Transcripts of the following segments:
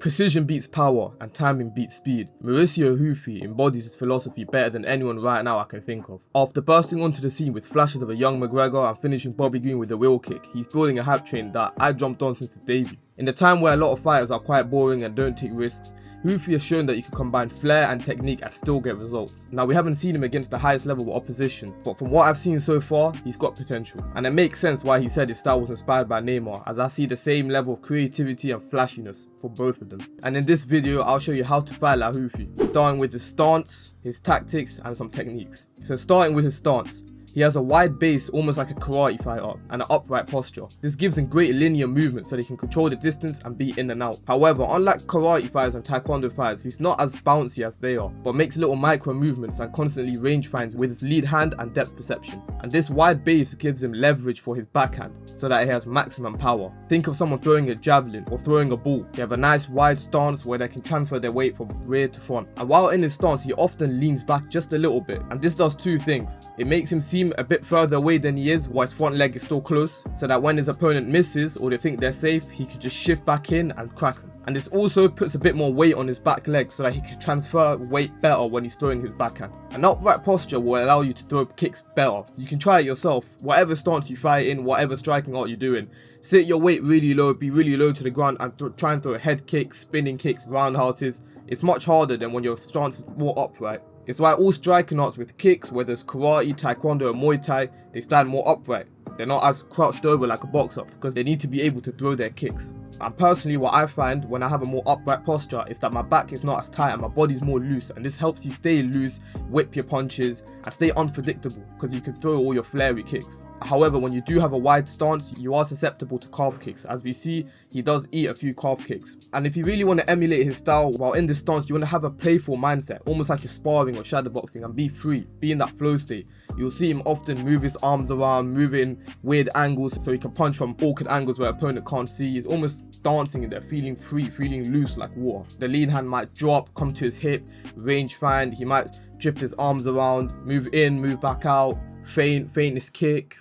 Precision beats power and timing beats speed. Mauricio embodies his philosophy better than anyone right now I can think of. After bursting onto the scene with flashes of a young McGregor and finishing Bobby Green with a wheel kick, he's building a hype train that I jumped on since his debut. In a time where a lot of fighters are quite boring and don't take risks, Ruffy has shown that you can combine flair and technique and still get results. Now, we haven't seen him against the highest level of opposition, but from what I've seen so far, he's got potential. And it makes sense why he said his style was inspired by Neymar, as I see the same level of creativity and flashiness for both of them. And in this video, I'll show you how to fight like Ruffy, starting with his stance, his tactics, and some techniques. So starting with his stance. He has a wide base, almost like a karate fighter, and an upright posture. This gives him great linear movement so they can control the distance and be in and out. However, unlike karate fighters and taekwondo fighters, he's not as bouncy as they are, but makes little micro movements and constantly range finds with his lead hand and depth perception. And this wide base gives him leverage for his backhand, so that he has maximum power. Think of someone throwing a javelin or throwing a ball. They have a nice wide stance where they can transfer their weight from rear to front. And while in his stance, he often leans back just a little bit, and this does two things. It makes him seem a bit further away than he is while his front leg is still close, so that when his opponent misses or they think they're safe, he can just shift back in and crack them. And this also puts a bit more weight on his back leg so that he can transfer weight better when he's throwing his backhand. An upright posture will allow you to throw kicks better. You can try it yourself. Whatever stance you fight in, whatever striking art you're doing, sit your weight really low, be really low to the ground and try and throw head kicks, spinning kicks, roundhouses. It's much harder than when your stance is more upright. It's why all striking arts with kicks, whether it's karate, taekwondo or muay thai, they stand more upright. They're not as crouched over like a boxer because they need to be able to throw their kicks. And personally, what I find when I have a more upright posture is that my back is not as tight and my body's more loose, and this helps you stay loose, whip your punches and stay unpredictable because you can throw all your flary kicks. However, when you do have a wide stance, you are susceptible to calf kicks. As we see, he does eat a few calf kicks. And if you really want to emulate his style while in this stance, you want to have a playful mindset, almost like you're sparring or shadowboxing, and be free, be in that flow state. You'll see him often move his arms around, move in weird angles so he can punch from awkward angles where opponent can't see. He's almost dancing in there, feeling free, feeling loose like water. The lead hand might drop, come to his hip, range find, he might drift his arms around, move in, move back out, feint his kick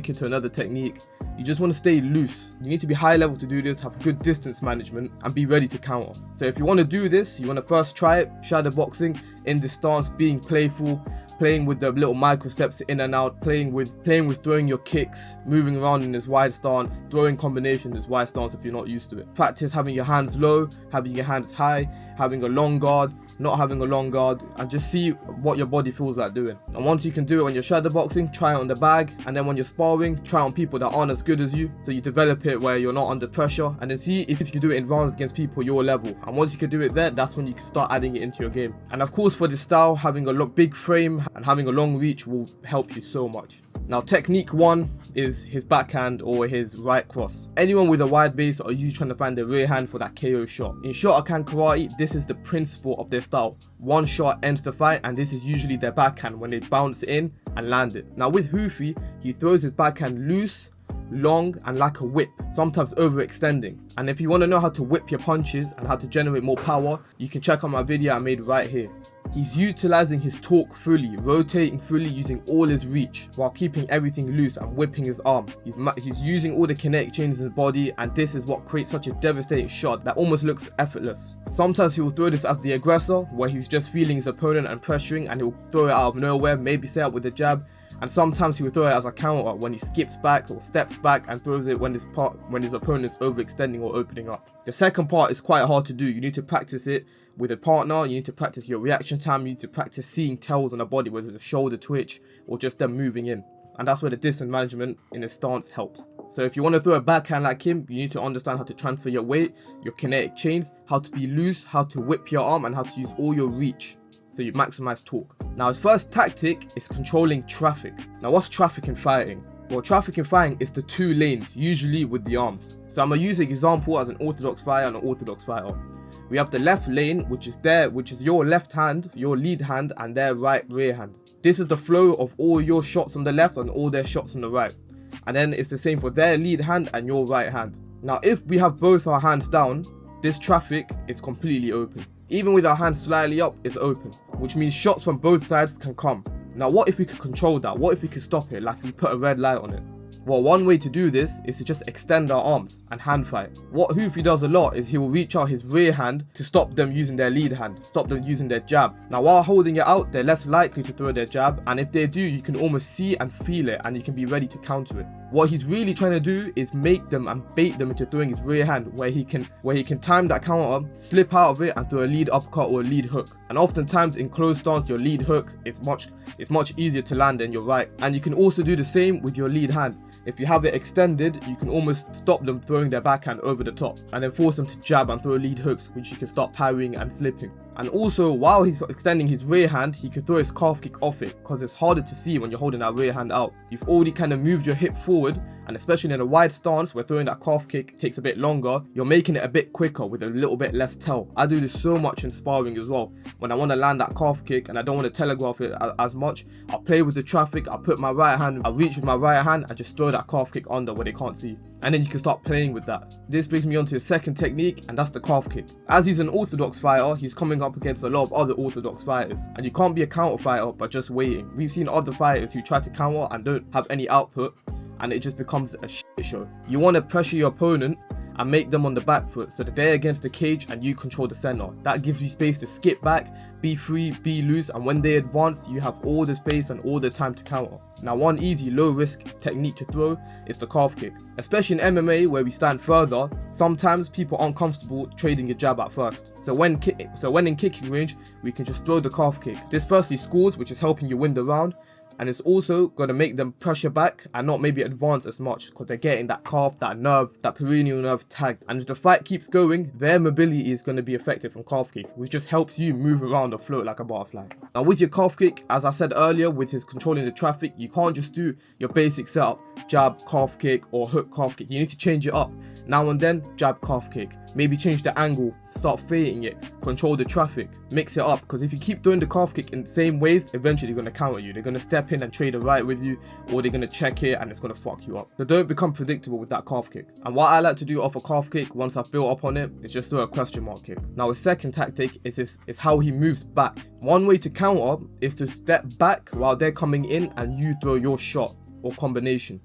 into another technique. You just want to stay loose. You need to be high level to do this, have good distance management and be ready to counter. So if you want to do this, you want to first try it, shadow boxing in this stance, being playful, playing with the little micro steps in and out, playing with throwing your kicks, moving around in this wide stance, throwing combination in this wide stance if you're not used to it. Practice having your hands low, having your hands high, having a long guard, not having a long guard, and just see what your body feels like doing. And once you can do it when you're shadow boxing, try it on the bag, and then when you're sparring, try on people that aren't as good as you, so you develop it where you're not under pressure, and then see if you can do it in rounds against people your level. And once you can do it there, that's when you can start adding it into your game. And of course, for this style, having a big frame and having a long reach will help you so much. Now, technique one is his backhand or his right cross. Anyone with a wide base are usually trying to find the rear hand for that KO shot. In Shotokan karate, this is the principle of their style. One shot ends the fight, and this is usually their backhand when they bounce in and land it. Now with Ruffy, he throws his backhand loose, long and like a whip, sometimes overextending. And if you want to know how to whip your punches and how to generate more power, you can check out my video I made right here. He's utilizing his torque fully, rotating fully, using all his reach while keeping everything loose and whipping his arm. He's using all the kinetic changes in his body, and this is what creates such a devastating shot that almost looks effortless. Sometimes he will throw this as the aggressor, where he's just feeling his opponent and pressuring, and he'll throw it out of nowhere, maybe set up with a jab. And sometimes he will throw it as a counter when he skips back or steps back and throws it when his opponent is overextending or opening up. The second part is quite hard to do. You need to practice it with a partner, you need to practice your reaction time, you need to practice seeing tells on the body, whether it's a shoulder twitch or just them moving in. And that's where the distance management in his stance helps. So if you want to throw a backhand like him, you need to understand how to transfer your weight, your kinetic chains, how to be loose, how to whip your arm, and how to use all your reach so you maximize torque. Now his first tactic is controlling traffic. Now what's traffic in fighting? Well, traffic in fighting is the two lanes, usually with the arms. So I'm going to use an example as an orthodox fighter and an orthodox fighter. We have the left lane, which is your left hand, your lead hand, and their right rear hand. This is the flow of all your shots on the left and all their shots on the right. And then it's the same for their lead hand and your right hand. Now, if we have both our hands down, this traffic is completely open. Even with our hands slightly up, it's open, which means shots from both sides can come. Now, what if we could control that? What if we could stop it, like if we put a red light on it? Well, one way to do this is to just extend our arms and hand fight. What Ruffy does a lot is he will reach out his rear hand to stop them using their lead hand, stop them using their jab. Now while holding it out, they're less likely to throw their jab, and if they do, you can almost see and feel it, and you can be ready to counter it. What he's really trying to do is make them and bait them into throwing his rear hand, where he can time that counter, slip out of it, and throw a lead uppercut or a lead hook. And oftentimes in close stance, your lead hook is much easier to land than your right. And you can also do the same with your lead hand. If you have it extended, you can almost stop them throwing their backhand over the top, and then force them to jab and throw lead hooks, which you can start parrying and slipping. And also, while he's extending his rear hand, he can throw his calf kick off it, because it's harder to see when you're holding that rear hand out. You've already kind of moved your hip forward, and especially in a wide stance where throwing that calf kick takes a bit longer, you're making it a bit quicker with a little bit less tell. I do this so much in sparring as well. When I want to land that calf kick and I don't want to telegraph it as much, I'll play with the traffic, I'll put my right hand, I'll reach with my right hand and just throw that calf kick under where they can't see. And then you can start playing with that. This brings me on to the second technique, and that's the calf kick. As he's an orthodox fighter, he's coming up against a lot of other orthodox fighters, and you can't be a counter fighter by just waiting. We've seen other fighters who try to counter and don't have any output, and it just becomes a shit show. You want to pressure your opponent and make them on the back foot so that they're against the cage and you control the center. That gives you space to skip back, be free, be loose, and when they advance, you have all the space and all the time to counter. Now, one easy low risk technique to throw is the calf kick. Especially in MMA where we stand further, sometimes people aren't comfortable trading a jab at first. So when in kicking range, we can just throw the calf kick. This firstly scores, which is helping you win the round, and it's also going to make them pressure back and not maybe advance as much, because they're getting that calf, that nerve, that peroneal nerve tagged. And if the fight keeps going, their mobility is going to be affected from calf kicks, which just helps you move around or float like a butterfly. Now with your calf kick, as I said earlier, with his controlling the traffic, you can't just do your basic setup, jab, calf kick, or hook, calf kick. You need to change it up. Now and then, jab, calf kick. Maybe change the angle, start fading it, control the traffic, mix it up, because if you keep throwing the calf kick in the same ways, eventually they're going to counter you. They're going to step in and trade a right with you, or they're going to check it and it's going to fuck you up. So don't become predictable with that calf kick. And what I like to do off a calf kick, once I've built up on it, is just throw a question mark kick. Now his second tactic is how he moves back. One way to counter is to step back while they're coming in and you throw your shot or combination,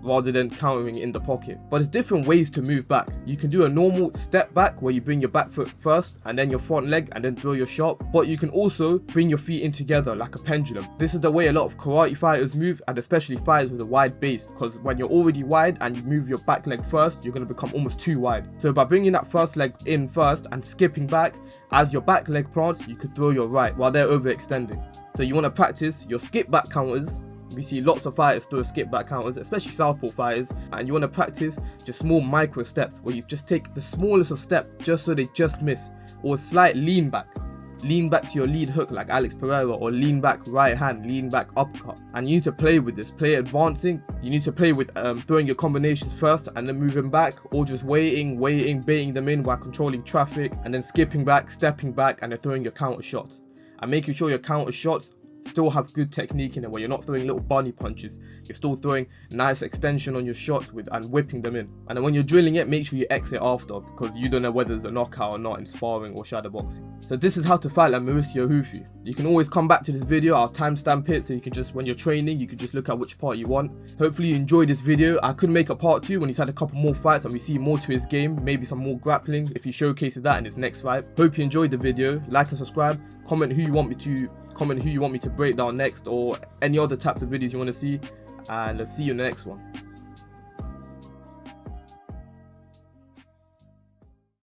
rather than countering in the pocket. But there's different ways to move back. You can do a normal step back where you bring your back foot first and then your front leg and then throw your shot, but you can also bring your feet in together like a pendulum. This is the way a lot of karate fighters move, and especially fighters with a wide base, because when you're already wide and you move your back leg first, you're going to become almost too wide. So by bringing that first leg in first and skipping back, as your back leg plants, you could throw your right while they're overextending. So you want to practice your skip back counters. We see lots of fighters throw skip back counters, especially southpaw fighters, and you want to practice just small micro steps where you just take the smallest of step just so they just miss, or a slight lean back to your lead hook like Alex Pereira, or lean back right hand, lean back uppercut. And you need to play with this, play advancing. You need to play with throwing your combinations first and then moving back, or just waiting, baiting them in while controlling traffic, and then skipping back, stepping back, and then throwing your counter shots. And making sure your counter shots still have good technique in it, where you're not throwing little bunny punches, you're still throwing nice extension on your shots and whipping them in. And then when you're drilling it, make sure you exit after, because you don't know whether there's a knockout or not in sparring or shadow boxing. So this is how to fight like Mauricio Ruffy. You can always come back to this video, I'll timestamp it, so you can just, when you're training, you can just look at which part you want. Hopefully you enjoyed this video. I could make a part 2 when he's had a couple more fights and we see more to his game, maybe some more grappling if he showcases that in his next fight. Hope you enjoyed the video. Like and subscribe, comment who you want me to break down next, or any other types of videos you want to see, and I'll see you in the next one.